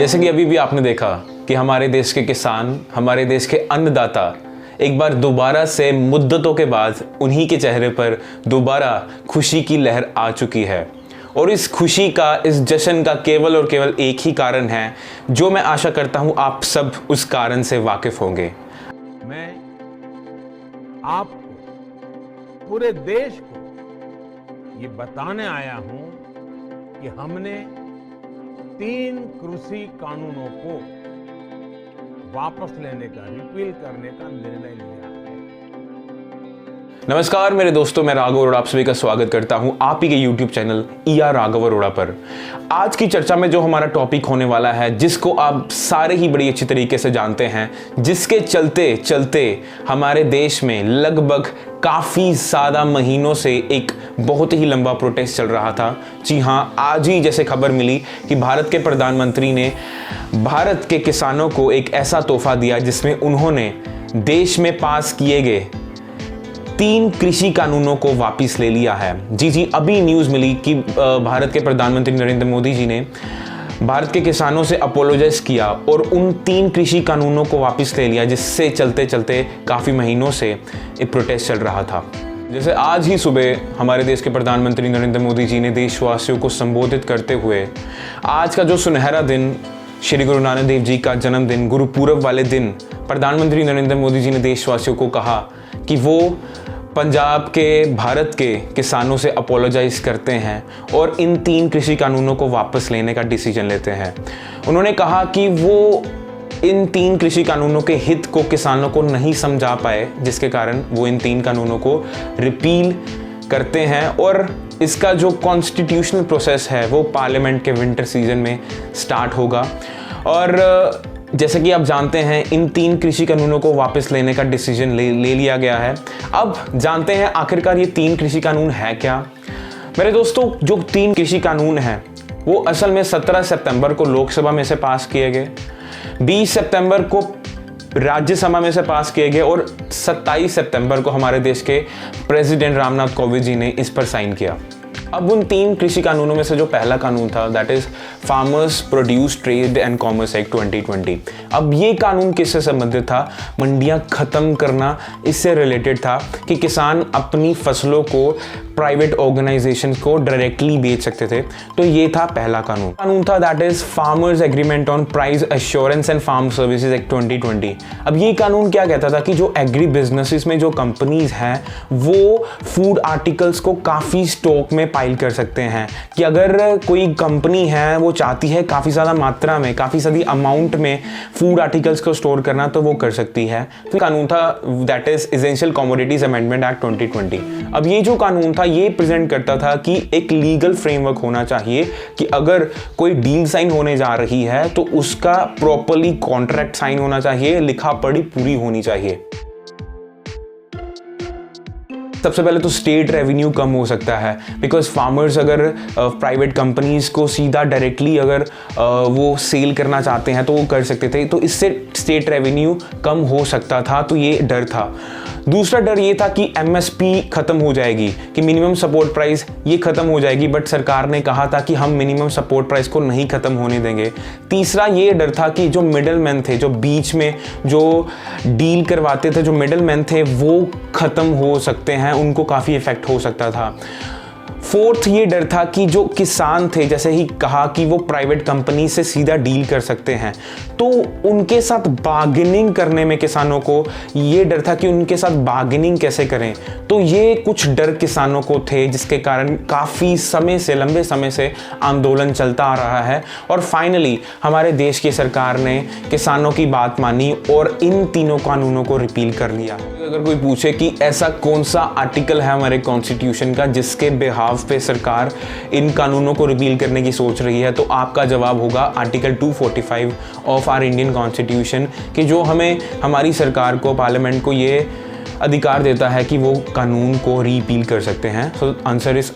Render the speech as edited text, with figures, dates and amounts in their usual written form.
जैसे कि अभी भी आपने देखा कि हमारे देश के किसान, हमारे देश के अन्नदाता एक बार दोबारा से मुद्दतों के बाद उन्हीं के चेहरे पर दोबारा खुशी की लहर आ चुकी है। और इस खुशी का, इस जश्न का केवल और केवल एक ही कारण है, जो मैं आशा करता हूं आप सब उस कारण से वाकिफ होंगे। मैं आपको, पूरे देश को ये बताने आया हूं कि हमने 3 कृषि कानूनों को वापस लेने का, रिपील करने का निर्णय लिया है। नमस्कार मेरे दोस्तों, मैं राघव अरोड़ा आप सभी का स्वागत करता हूं आप ही के YouTube चैनल राघव अरोड़ा पर। आज की चर्चा में जो हमारा टॉपिक होने वाला है, जिसको आप सारे ही बड़ी अच्छी तरीके से जानते हैं, जिसके चलते चलते हमारे देश में लगभग काफ़ी ज़्यादा महीनों से एक बहुत ही लंबा प्रोटेस्ट चल रहा था। जी हाँ, आज ही जैसे खबर मिली कि भारत के प्रधानमंत्री ने भारत के किसानों को एक ऐसा तोहफा दिया जिसमें उन्होंने देश में पास किए गए 3 कृषि कानूनों को वापस ले लिया है। जी, अभी न्यूज़ मिली कि भारत के प्रधानमंत्री नरेंद्र मोदी जी ने भारत के किसानों से अपोलोजाइज किया और उन 3 कृषि कानूनों को वापस ले लिया, जिससे चलते चलते काफ़ी महीनों से एक प्रोटेस्ट चल रहा था। जैसे आज ही सुबह हमारे देश के प्रधानमंत्री नरेंद्र मोदी जी ने देशवासियों को संबोधित करते हुए आज का जो सुनहरा दिन, श्री गुरु नानक देव जी का जन्मदिन, गुरुपूरब वाले दिन, प्रधानमंत्री नरेंद्र मोदी जी ने देशवासियों को कहा कि वो पंजाब के, भारत के किसानों से अपोलोजाइज करते हैं और इन 3 कृषि कानूनों को वापस लेने का डिसीजन लेते हैं। उन्होंने कहा कि वो इन 3 कृषि कानूनों के हित को किसानों को नहीं समझा पाए, जिसके कारण वो इन 3 कानूनों को रिपील करते हैं और इसका जो कॉन्स्टिट्यूशनल प्रोसेस है वो पार्लियामेंट के विंटर सीजन में स्टार्ट होगा। और जैसे कि आप जानते हैं, इन 3 कृषि कानूनों को वापस लेने का डिसीजन ले लिया गया है। अब जानते हैं आखिरकार ये 3 कृषि कानून है क्या। मेरे दोस्तों, जो 3 कृषि कानून हैं वो असल में 17 सितंबर को लोकसभा में से पास किए गए, 20 सितंबर को राज्यसभा में से पास किए गए और 27 सितंबर को हमारे देश के प्रेसिडेंट रामनाथ कोविंद जी ने इस पर साइन किया। अब उन 3 कृषि कानूनों में से जो पहला कानून था, that is farmers produce trade and commerce act 2020। अब ये कानून किससे संबंधित था? मंडियां खत्म करना इससे रिलेटेड था कि किसान अपनी फसलों को प्राइवेट ऑर्गेनाइजेशन को डायरेक्टली बेच सकते थे। तो ये था पहला कानून था, that is farmers agreement on price assurance and farm services act 2020। अब ये कानून क्या कहता था कि जो एग्री बिजनेसेस में जो कंपनीज हैं वो फूड आर्टिकल्स को काफ़ी स्टॉक में पाइल कर सकते हैं, कि अगर कोई कंपनी है वो चाहती है काफ़ी ज़्यादा मात्रा में, काफ़ी सारी अमाउंट में फूड आर्टिकल्स को स्टोर करना, तो वो कर सकती है। तो कानून था, that is essential commodities amendment act 2020। अब ये जो कानून था ये प्रेजेंट करता था कि एक लीगल फ्रेमवर्क होना चाहिए कि अगर कोई डील साइन होने जा रही है तो उसका प्रॉपर्ली कॉन्ट्रैक्ट साइन होना चाहिए, लिखा पढ़ी पूरी होनी चाहिए। सबसे पहले तो स्टेट रेवेन्यू कम हो सकता है, बिकॉज फार्मर्स अगर प्राइवेट कंपनीज को सीधा डायरेक्टली अगर वो सेल करना चाहते हैं तो वो कर सकते थे, तो इससे स्टेट रेवेन्यू कम हो सकता था। तो ये डर था। दूसरा डर ये था कि एमएसपी खत्म हो जाएगी, कि मिनिमम सपोर्ट प्राइस ये खत्म हो जाएगी, बट सरकार ने कहा था कि हम मिनिमम सपोर्ट प्राइस को नहीं खत्म होने देंगे। तीसरा ये डर था कि जो मिडल मैन थे, जो बीच में जो डील करवाते थे, जो मिडल मैन थे, वो खत्म हो सकते हैं, उनको काफ़ी इफेक्ट हो सकता था। फोर्थ ये डर था कि जो किसान थे, जैसे ही कहा कि वो प्राइवेट कंपनी से सीधा डील कर सकते हैं, तो उनके साथ बार्गेनिंग करने में किसानों को ये डर था कि उनके साथ बार्गेनिंग कैसे करें। तो ये कुछ डर किसानों को थे, जिसके कारण काफ़ी समय से, लंबे समय से आंदोलन चलता आ रहा है। और फाइनली हमारे देश की सरकार ने किसानों की बात मानी और इन 3 कानूनों को रिपील कर लिया। अगर कोई पूछे कि ऐसा कौन सा आर्टिकल है हमारे कॉन्स्टिट्यूशन का जिसके बिहाफ पे सरकार इन कानूनों को रिपील करने की सोच रही है, तो आपका जवाब होगा article 245 of our Indian constitution, कि जो हमें, हमारी सरकार को, पार्लियामेंट को ये अधिकार देता है कि वो कानून को रिपील कर सकते हैं। So answer is